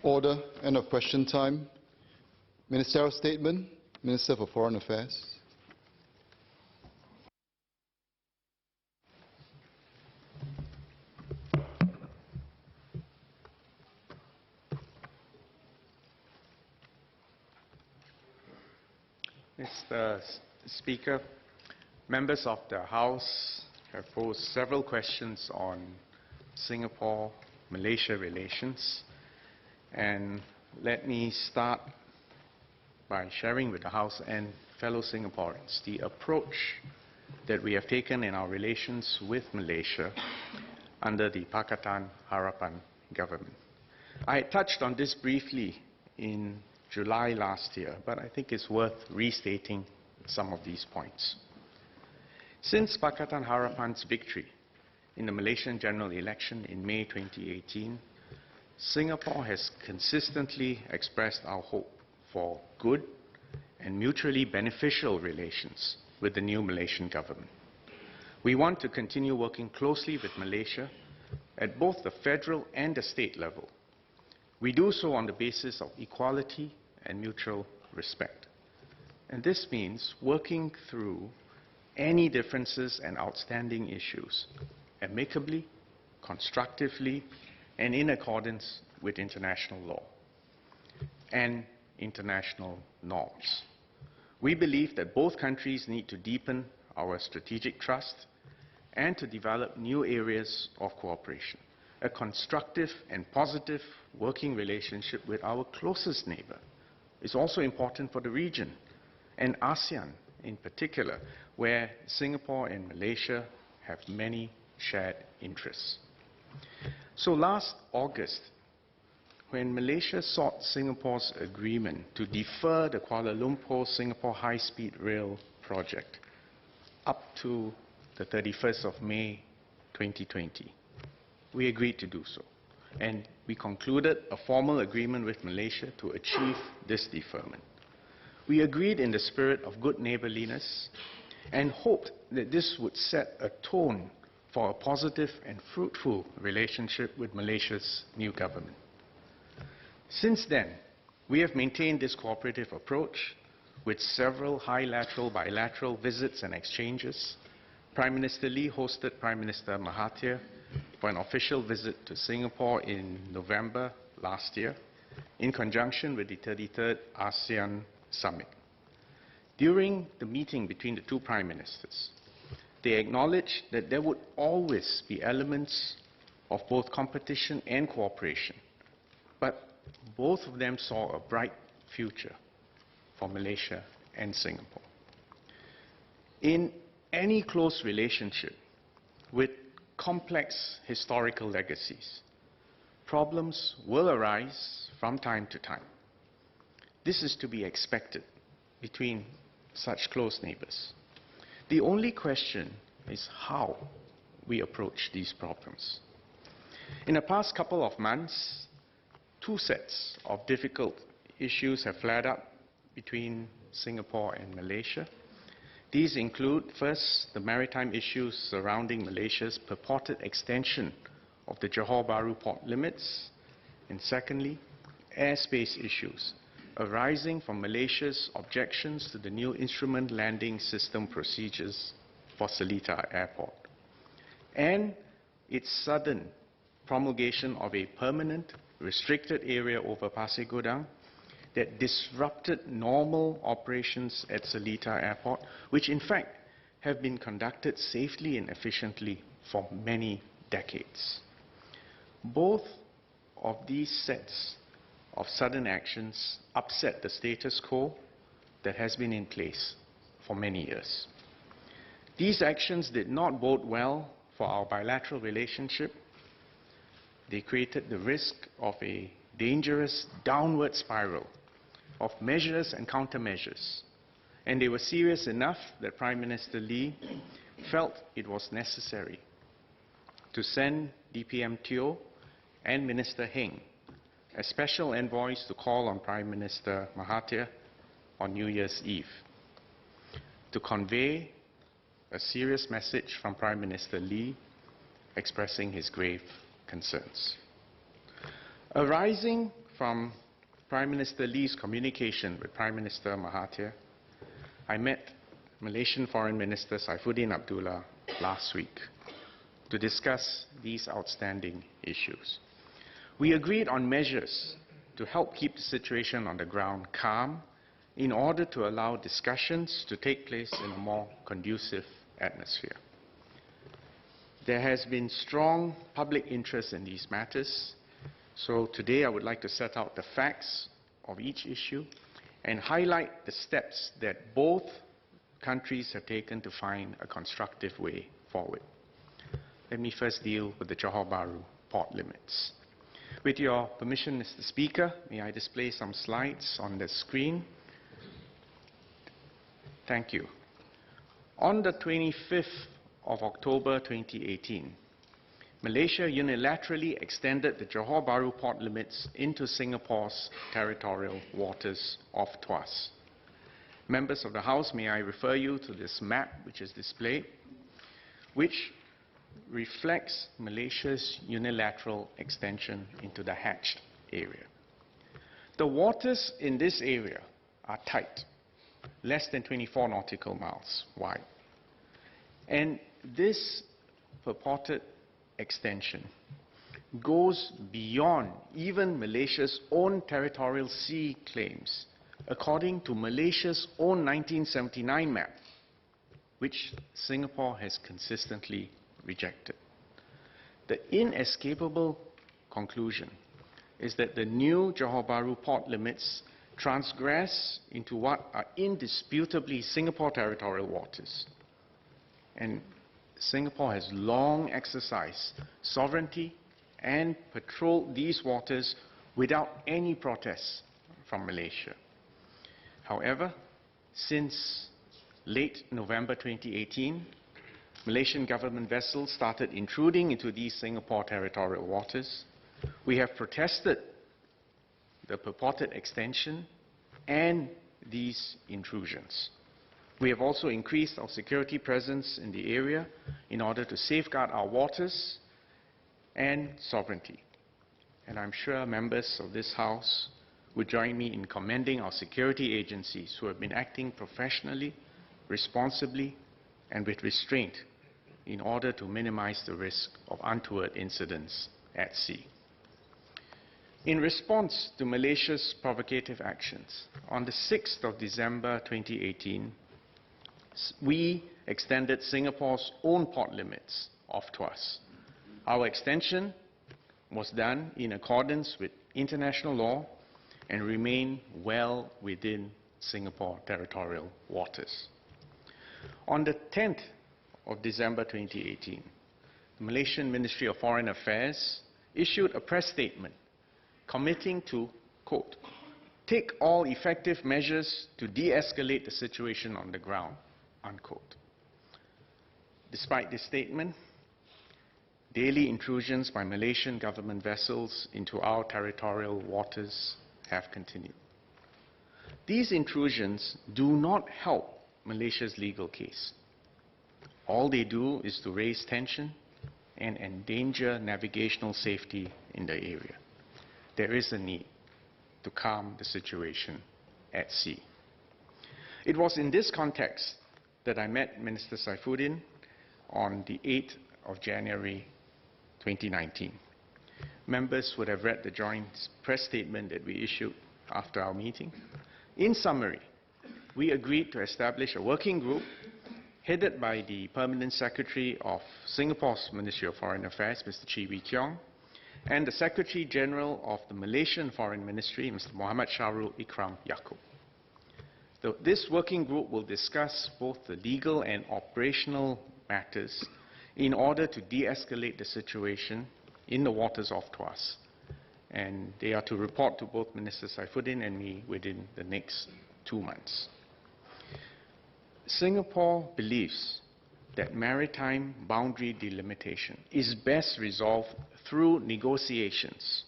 Order. End of question time. Ministerial statement. Minister for Foreign Affairs. Mr. Speaker, members of the House have posed several questions on Singapore-Malaysia relations, and let me start by sharing with the House and fellow Singaporeans the approach that we have taken in our relations with Malaysia under the Pakatan Harapan government. I touched on this briefly in July last year, but I think it's worth restating some of these points. Since Pakatan Harapan's victory in the Malaysian general election in May 2018, Singapore has consistently expressed our hope for good and mutually beneficial relations with the new Malaysian government. We want to continue working closely with Malaysia at both the federal and the state level. We do so on the basis of equality and mutual respect. And this means working through any differences and outstanding issues amicably, constructively, and in accordance with international law and international norms. We believe that both countries need to deepen our strategic trust and to develop new areas of cooperation. A constructive and positive working relationship with our closest neighbor is also important for the region, and ASEAN in particular, where Singapore and Malaysia have many shared interests. So last August, when Malaysia sought Singapore's agreement to defer the Kuala Lumpur-Singapore high-speed rail project up to the 31st of May 2020, we agreed to do so. And we concluded a formal agreement with Malaysia to achieve this deferment. We agreed in the spirit of good neighborliness and hoped that this would set a tone for a positive and fruitful relationship with Malaysia's new government. Since then, we have maintained this cooperative approach with several bilateral visits and exchanges. Prime Minister Lee hosted Prime Minister Mahathir for an official visit to Singapore in November last year, in conjunction with the 33rd ASEAN Summit. During the meeting between the two Prime Ministers, they acknowledged that there would always be elements of both competition and cooperation, but both of them saw a bright future for Malaysia and Singapore. In any close relationship with complex historical legacies, problems will arise from time to time. This is to be expected between such close neighbors. The only question is how we approach these problems. In the past couple of months, two sets of difficult issues have flared up between Singapore and Malaysia. These include, first, the maritime issues surrounding Malaysia's purported extension of the Johor Bahru port limits, and secondly, airspace issues arising from Malaysia's objections to the new instrument landing system procedures for Seletar Airport, and its sudden promulgation of a permanent restricted area over Pasir Gudang that disrupted normal operations at Seletar Airport, which in fact have been conducted safely and efficiently for many decades. Both of these sets of sudden actions upset the status quo that has been in place for many years. These actions did not bode well for our bilateral relationship. They created the risk of a dangerous downward spiral of measures and countermeasures. And they were serious enough that Prime Minister Lee felt it was necessary to send DPM Teo and Minister Heng as special envoys to call on Prime Minister Mahathir on New Year's Eve to convey a serious message from Prime Minister Lee expressing his grave concerns. Arising from Prime Minister Lee's communication with Prime Minister Mahathir, I met Malaysian Foreign Minister Saifuddin Abdullah last week to discuss these outstanding issues. We agreed on measures to help keep the situation on the ground calm in order to allow discussions to take place in a more conducive atmosphere. There has been strong public interest in these matters, so today I would like to set out the facts of each issue and highlight the steps that both countries have taken to find a constructive way forward. Let me first deal with the Johor Bahru port limits. With your permission, Mr. Speaker, may I display some slides on the screen? Thank you. On the 25th of October 2018, Malaysia unilaterally extended the Johor Bahru port limits into Singapore's territorial waters off Tuas. Members of the House, may I refer you to this map which is displayed, which reflects Malaysia's unilateral extension into the hatched area. The waters in this area are tight, less than 24 nautical miles wide. And this purported extension goes beyond even Malaysia's own territorial sea claims, according to Malaysia's own 1979 map, which Singapore has consistently rejected. The inescapable conclusion is that the new Johor Bahru port limits transgress into what are indisputably Singapore territorial waters. And Singapore has long exercised sovereignty and patrolled these waters without any protest from Malaysia. However, since late November 2018, Malaysian government vessels started intruding into these Singapore territorial waters. We have protested the purported extension and these intrusions. We have also increased our security presence in the area in order to safeguard our waters and sovereignty. And I'm sure members of this House would join me in commending our security agencies who have been acting professionally, responsibly, and with restraint in order to minimize the risk of untoward incidents at sea. In response to Malaysia's provocative actions, on the 6th of December 2018, we extended Singapore's own port limits off Tuas. Our extension was done in accordance with international law and remain well within Singapore territorial waters. On the 10th of December 2018, the Malaysian Ministry of Foreign Affairs issued a press statement committing to, quote, take all effective measures to de-escalate the situation on the ground, unquote. Despite this statement, daily intrusions by Malaysian government vessels into our territorial waters have continued. These intrusions do not help Malaysia's legal case. All they do is to raise tension and endanger navigational safety in the area. There is a need to calm the situation at sea. It was in this context that I met Minister Saifuddin on the 8th of January 2019. Members would have read the joint press statement that we issued after our meeting. In summary, we agreed to establish a working group headed by the Permanent Secretary of Singapore's Ministry of Foreign Affairs, Mr. Chee Wee Keong, and the Secretary General of the Malaysian Foreign Ministry, Mr. Muhammad Shahrul Ikram Yaakob. This working group will discuss both the legal and operational matters in order to de-escalate the situation in the waters off Tuas. And they are to report to both Minister Saifuddin and me within the next 2 months. Singapore believes that maritime boundary delimitation is best resolved through negotiations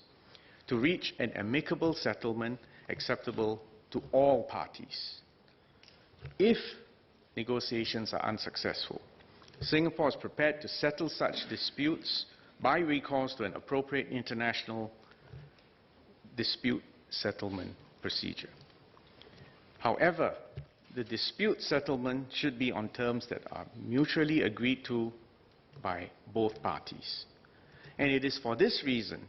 to reach an amicable settlement acceptable to all parties. If negotiations are unsuccessful, Singapore is prepared to settle such disputes by recourse to an appropriate international dispute settlement procedure. However, the dispute settlement should be on terms that are mutually agreed to by both parties. And it is for this reason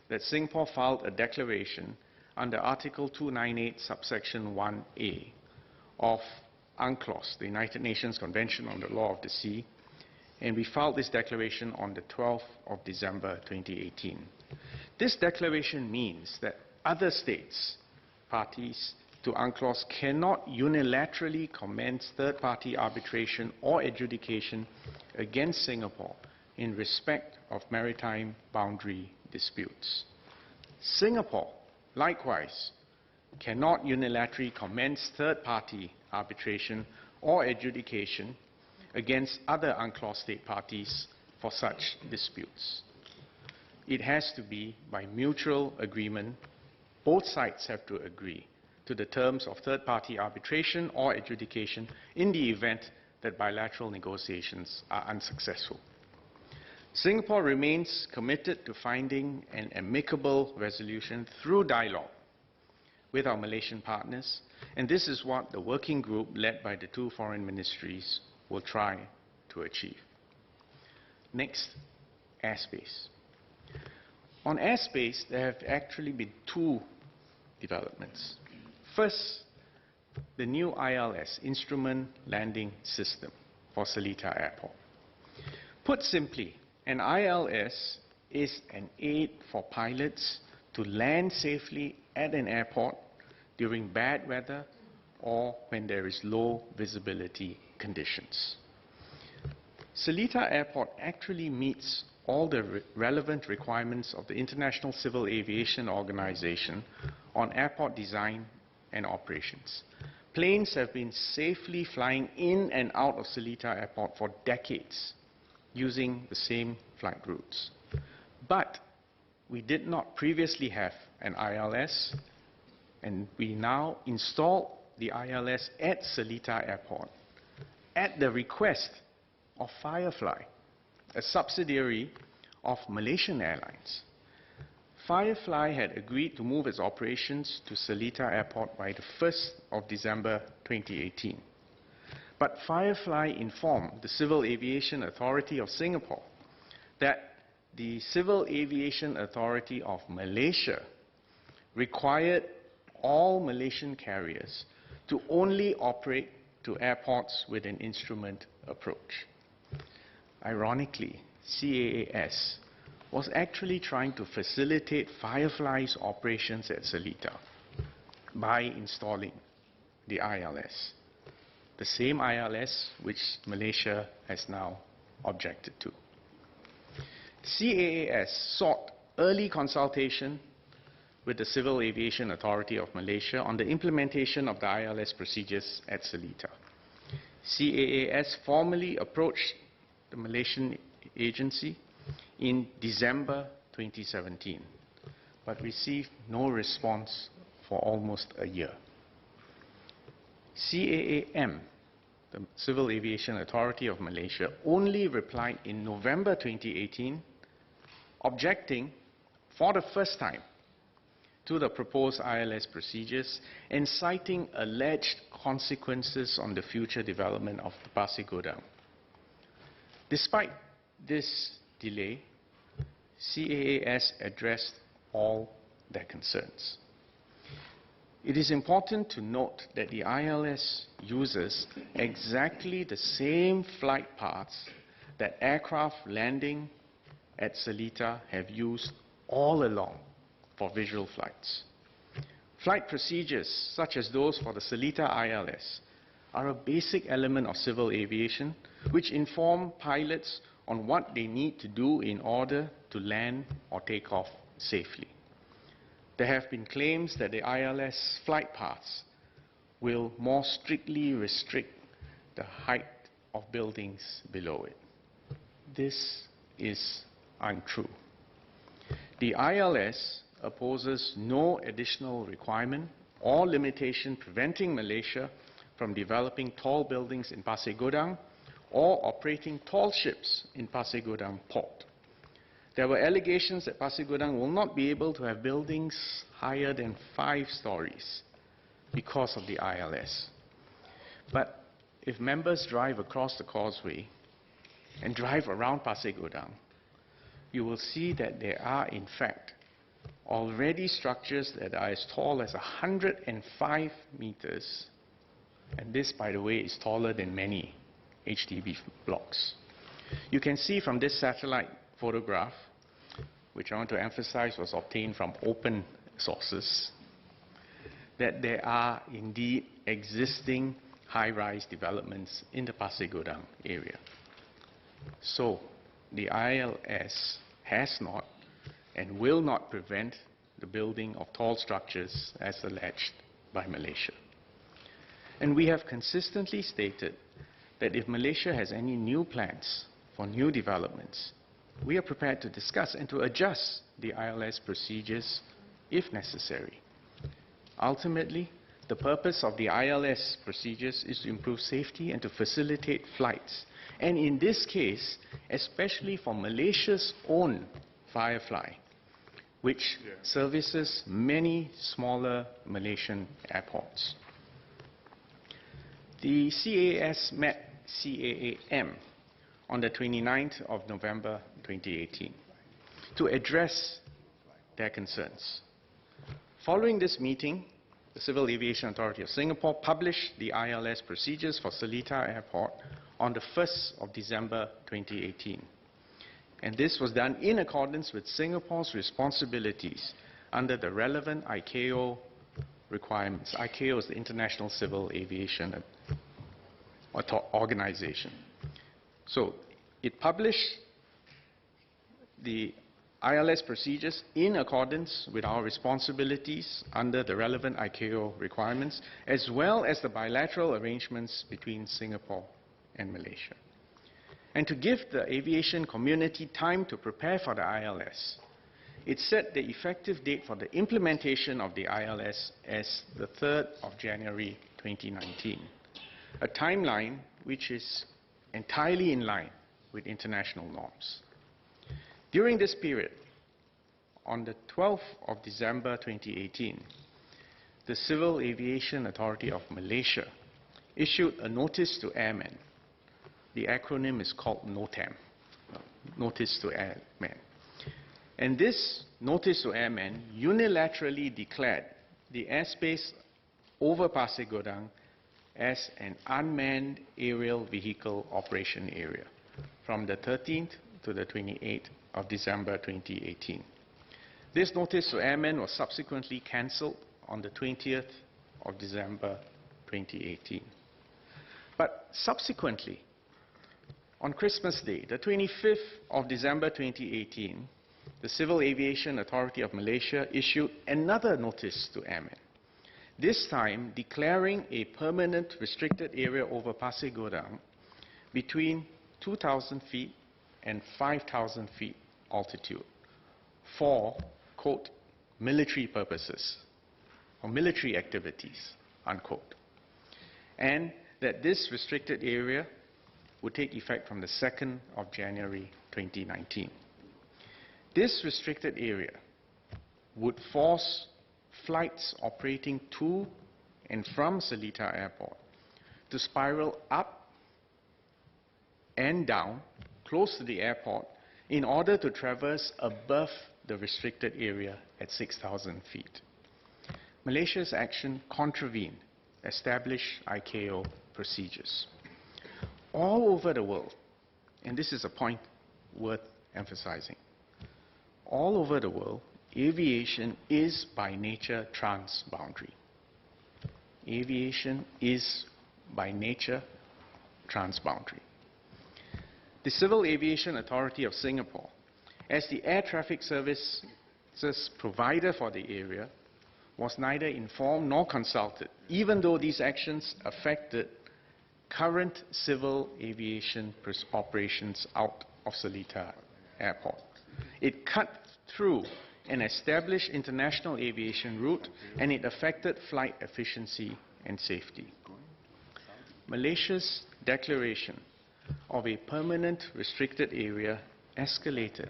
that Singapore filed a declaration under Article 298, subsection 1A of UNCLOS, the United Nations Convention on the Law of the Sea, and we filed this declaration on the 12th of December 2018. This declaration means that other states, parties to UNCLOS, cannot unilaterally commence third-party arbitration or adjudication against Singapore in respect of maritime boundary disputes. Singapore, likewise, cannot unilaterally commence third-party arbitration or adjudication against other UNCLOS state parties for such disputes. It has to be by mutual agreement. Both sides have to agree to the terms of third-party arbitration or adjudication in the event that bilateral negotiations are unsuccessful. Singapore remains committed to finding an amicable resolution through dialogue with our Malaysian partners, and this is what the working group led by the two foreign ministries will try to achieve. Next, airspace. On airspace, there have actually been two developments. First, the new ILS, Instrument Landing System, for Seletar Airport. Put simply, an ILS is an aid for pilots to land safely at an airport during bad weather or when there is low visibility conditions. Seletar Airport actually meets all the relevant requirements of the International Civil Aviation Organization on airport design and operations. Planes have been safely flying in and out of Seletar Airport for decades using the same flight routes. But we did not previously have an ILS, and we now install the ILS at Seletar Airport at the request of Firefly, a subsidiary of Malaysian Airlines. Firefly had agreed to move its operations to Seletar Airport by the 1st of December 2018. But Firefly informed the Civil Aviation Authority of Singapore that the Civil Aviation Authority of Malaysia required all Malaysian carriers to only operate to airports with an instrument approach. Ironically, CAAS was actually trying to facilitate Firefly's operations at Seletar by installing the ILS, the same ILS which Malaysia has now objected to. CAAS sought early consultation with the Civil Aviation Authority of Malaysia on the implementation of the ILS procedures at Seletar. CAAS formally approached the Malaysian agency in December 2017, but received no response for almost a year. CAAM, the Civil Aviation Authority of Malaysia, only replied in November 2018, objecting for the first time to the proposed ILS procedures and citing alleged consequences on the future development of the Pasir Gudang. Despite this delay, CAAS addressed all their concerns. It is important to note that the ILS uses exactly the same flight paths that aircraft landing at Seletar have used all along for visual flights. Flight procedures such as those for the Seletar ILS are a basic element of civil aviation which inform pilots on what they need to do in order to land or take off safely. There have been claims that the ILS flight paths will more strictly restrict the height of buildings below it. This is untrue. The ILS opposes no additional requirement or limitation preventing Malaysia from developing tall buildings in Pasir Gudang or operating tall ships in Pasir Gudang port. There were allegations that Pasir Gudang will not be able to have buildings higher than 5 stories because of the ILS. But if members drive across the causeway and drive around Pasir Gudang, you will see that there are, in fact, already structures that are as tall as 105 meters. And this, by the way, is taller than many HDB blocks. You can see from this satellite photograph, which I want to emphasize was obtained from open sources, that there are indeed existing high-rise developments in the Pasir Gudang area. So the ILS has not and will not prevent the building of tall structures as alleged by Malaysia. And we have consistently stated that if Malaysia has any new plans for new developments, we are prepared to discuss and to adjust the ILS procedures if necessary. Ultimately, the purpose of the ILS procedures is to improve safety and to facilitate flights. And in this case, especially for Malaysia's own Firefly, which services many smaller Malaysian airports. The CAS met CAAM on the 29th of November 2018 to address their concerns. Following this meeting, the Civil Aviation Authority of Singapore published the ILS procedures for Seletar Airport on the 1st of December 2018. And this was done in accordance with Singapore's responsibilities under the relevant ICAO requirements. ICAO is the International Civil Aviation Organization. So it published the ILS procedures in accordance with our responsibilities under the relevant ICAO requirements, as well as the bilateral arrangements between Singapore and Malaysia. And to give the aviation community time to prepare for the ILS, it set the effective date for the implementation of the ILS as the 3rd of January 2019, a timeline which is entirely in line with international norms. During this period, on the 12th of December 2018, the Civil Aviation Authority of Malaysia issued a notice to airmen. The acronym is called NOTAM, Notice to Airmen. And this notice to airmen unilaterally declared the airspace over Pasir Gudang as an unmanned aerial vehicle operation area from the 13th to the 28th of December 2018. This notice to airmen was subsequently cancelled on the 20th of December 2018. But subsequently, on Christmas Day, the 25th of December 2018, the Civil Aviation Authority of Malaysia issued another notice to airmen, this time declaring a permanent restricted area over Pasir Gudang between 2,000 feet and 5,000 feet altitude for, quote, military purposes or military activities, unquote. And that this restricted area would take effect from the 2nd of January 2019. This restricted area would force flights operating to and from Seletar Airport to spiral up and down close to the airport in order to traverse above the restricted area at 6,000 feet. Malaysia's action contravened established ICAO procedures. All over the world, and this is a point worth emphasizing, all over the world, aviation is by nature transboundary. Aviation is by nature transboundary. The Civil Aviation Authority of Singapore, as the air traffic services provider for the area, was neither informed nor consulted, even though these actions affected current civil aviation operations out of Seletar Airport. It cut through an established international aviation route, and it affected flight efficiency and safety. Malaysia's declaration of a permanent restricted area escalated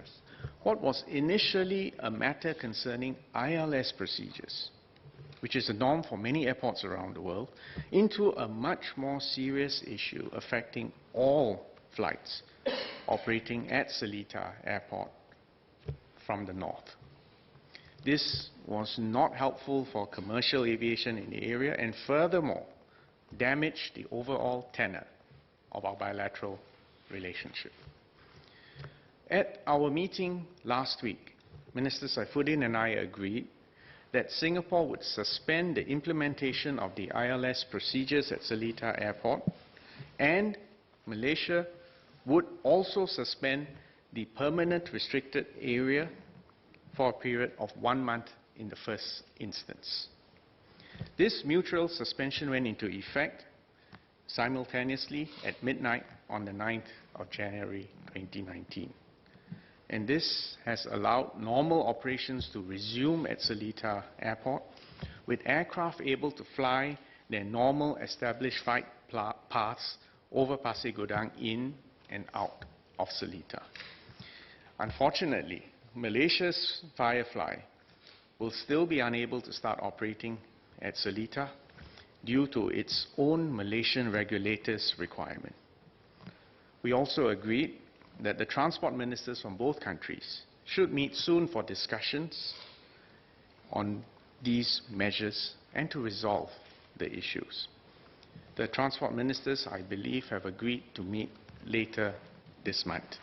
what was initially a matter concerning ILS procedures, which is a norm for many airports around the world, into a much more serious issue affecting all flights operating at Seletar Airport from the north. This was not helpful for commercial aviation in the area and furthermore damaged the overall tenor of our bilateral relationship. At our meeting last week, Minister Saifuddin and I agreed that Singapore would suspend the implementation of the ILS procedures at Seletar Airport, and Malaysia would also suspend the permanent restricted area for a period of 1 month in the first instance. This mutual suspension went into effect simultaneously at midnight on the 9th of January 2019. And this has allowed normal operations to resume at Seletar Airport, with aircraft able to fly their normal established flight paths over Pasir Gudang in and out of Seletar. Unfortunately, Malaysia's Firefly will still be unable to start operating at Seletar due to its own Malaysian regulators' requirement. We also agreed that the transport ministers from both countries should meet soon for discussions on these measures and to resolve the issues. The transport ministers, I believe, have agreed to meet later this month.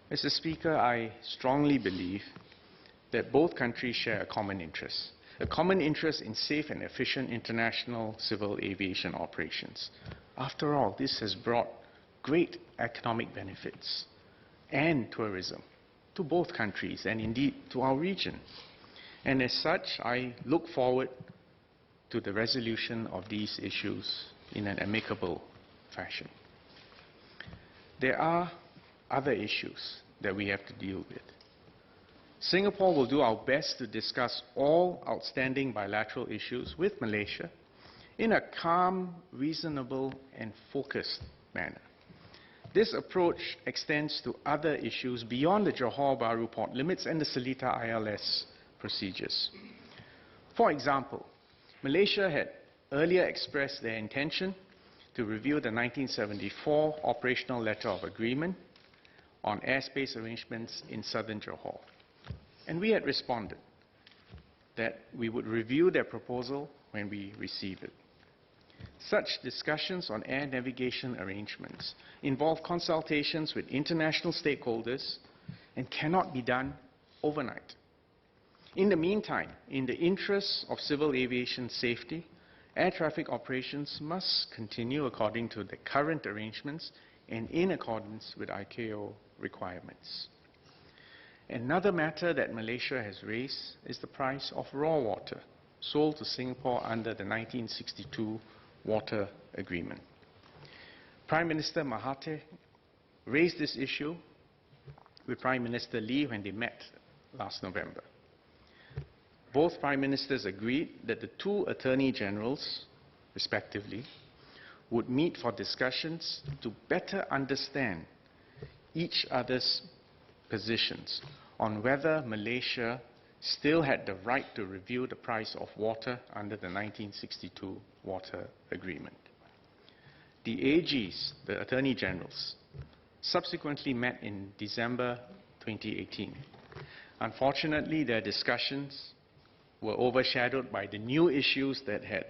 Mr. Speaker, I strongly believe that both countries share a common interest in safe and efficient international civil aviation operations. After all, this has brought great economic benefits and tourism to both countries and indeed to our region. And as such, I look forward to the resolution of these issues in an amicable fashion. There are other issues that we have to deal with. Singapore will do our best to discuss all outstanding bilateral issues with Malaysia in a calm, reasonable, and focused manner. This approach extends to other issues beyond the Johor Bahru port limits and the Seletar ILS procedures. For example, Malaysia had earlier expressed their intention to review the 1974 Operational Letter of Agreement on airspace arrangements in southern Johor. And we had responded that we would review their proposal when we receive it. Such discussions on air navigation arrangements involve consultations with international stakeholders and cannot be done overnight. In the meantime, in the interests of civil aviation safety, air traffic operations must continue according to the current arrangements and in accordance with ICAO requirements. Another matter that Malaysia has raised is the price of raw water sold to Singapore under the 1962 Water Agreement. Prime Minister Mahathir raised this issue with Prime Minister Lee when they met last November. Both Prime Ministers agreed that the two Attorney Generals, respectively, would meet for discussions to better understand each other's positions on whether Malaysia still had the right to review the price of water under the 1962 Water Agreement. The AGs, the Attorney Generals, subsequently met in December 2018. Unfortunately, their discussions were overshadowed by the new issues that had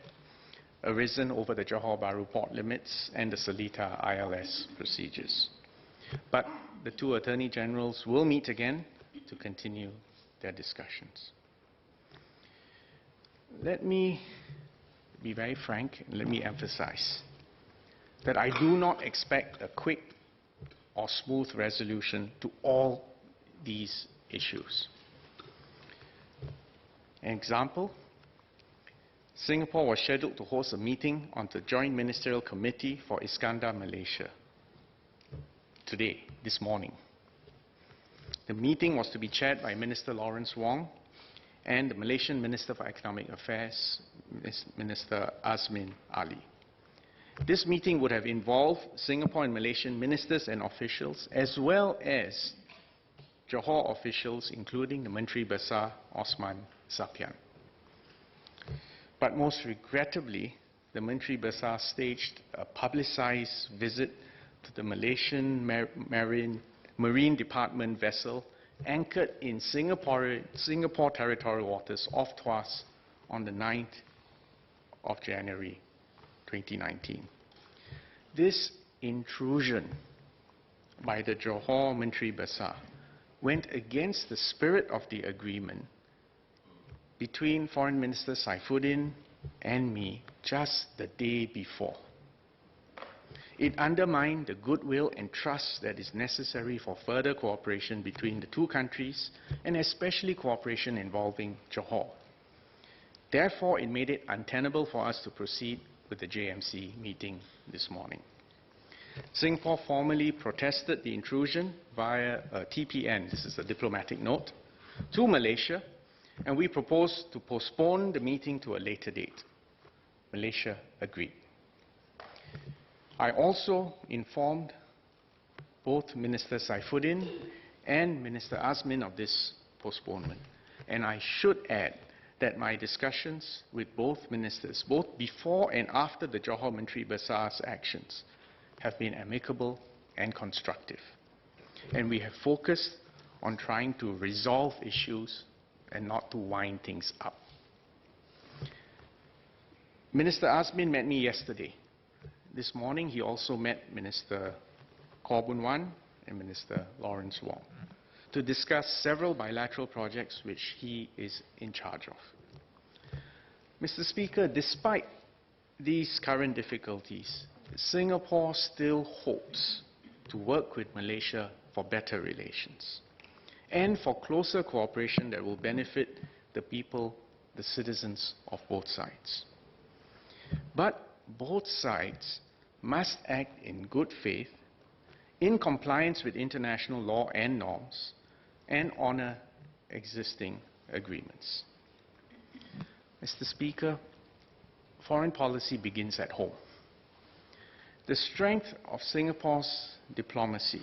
arisen over the Johor Bahru port limits and the Seletar ILS procedures. But the two Attorney Generals will meet again to continue their discussions. Let me be very frank and let me emphasize that I do not expect a quick or smooth resolution to all these issues. An example, Singapore was scheduled to host a meeting on the Joint Ministerial Committee for Iskandar, Malaysia, today, this morning. The meeting was to be chaired by Minister Lawrence Wong and the Malaysian Minister for Economic Affairs, Minister Azmin Ali. This meeting would have involved Singapore and Malaysian ministers and officials, as well as Johor officials, including the Menteri Besar Osman Sapian. But most regrettably, the Menteri Besar staged a publicized visit to the Malaysian Marine Department vessel anchored in Singapore territorial waters off Tuas on the 9th of January 2019. This intrusion by the Johor Menteri Besar went against the spirit of the agreement between Foreign Minister Saifuddin and me just the day before. It undermined the goodwill and trust that is necessary for further cooperation between the two countries, and especially cooperation involving Johor. Therefore, it made it untenable for us to proceed with the JMC meeting this morning. Singapore formally protested the intrusion via a TPN, this is a diplomatic note, to Malaysia, and we proposed to postpone the meeting to a later date. Malaysia agreed. I also informed both Minister Saifuddin and Minister Azmin of this postponement. And I should add that my discussions with both ministers, both before and after the Johor Menteri Besar's actions, have been amicable and constructive. And we have focused on trying to resolve issues and not to wind things up. Minister Azmin met me yesterday. This morning, he also met Minister Khaw Boon Wan and Minister Lawrence Wong to discuss several bilateral projects which he is in charge of. Mr. Speaker, despite these current difficulties, Singapore still hopes to work with Malaysia for better relations and for closer cooperation that will benefit the people, the citizens of both sides. But both sides must act in good faith, in compliance with international law and norms, and honor existing agreements. Mr. Speaker, foreign policy begins at home. The strength of Singapore's diplomacy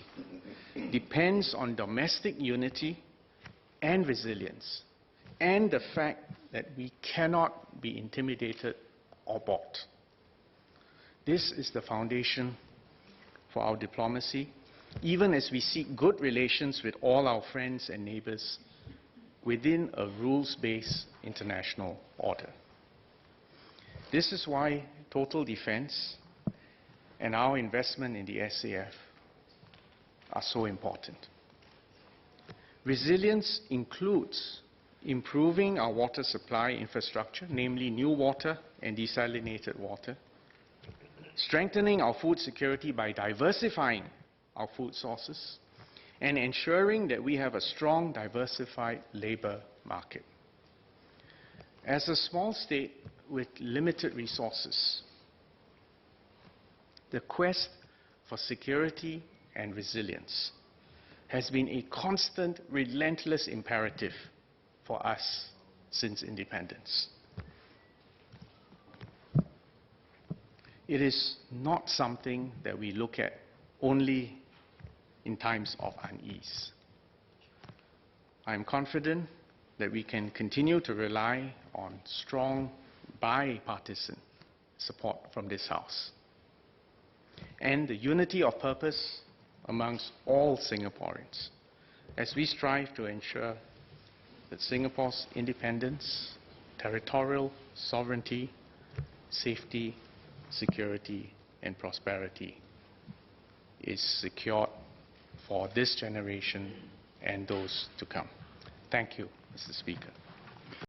depends on domestic unity and resilience, and the fact that we cannot be intimidated or bought. This is the foundation for our diplomacy, even as we seek good relations with all our friends and neighbors within a rules-based international order. This is why total defense and our investment in the SAF are so important. Resilience includes improving our water supply infrastructure, namely new water and desalinated water, strengthening our food security by diversifying our food sources, and ensuring that we have a strong, diversified labor market. As a small state with limited resources, the quest for security and resilience has been a constant, relentless imperative for us since independence. It is not something that we look at only in times of unease. I am confident that we can continue to rely on strong bipartisan support from this House and the unity of purpose amongst all Singaporeans as we strive to ensure that Singapore's independence, territorial sovereignty, safety, security, and prosperity is secured for this generation and those to come. Thank you, Mr. Speaker.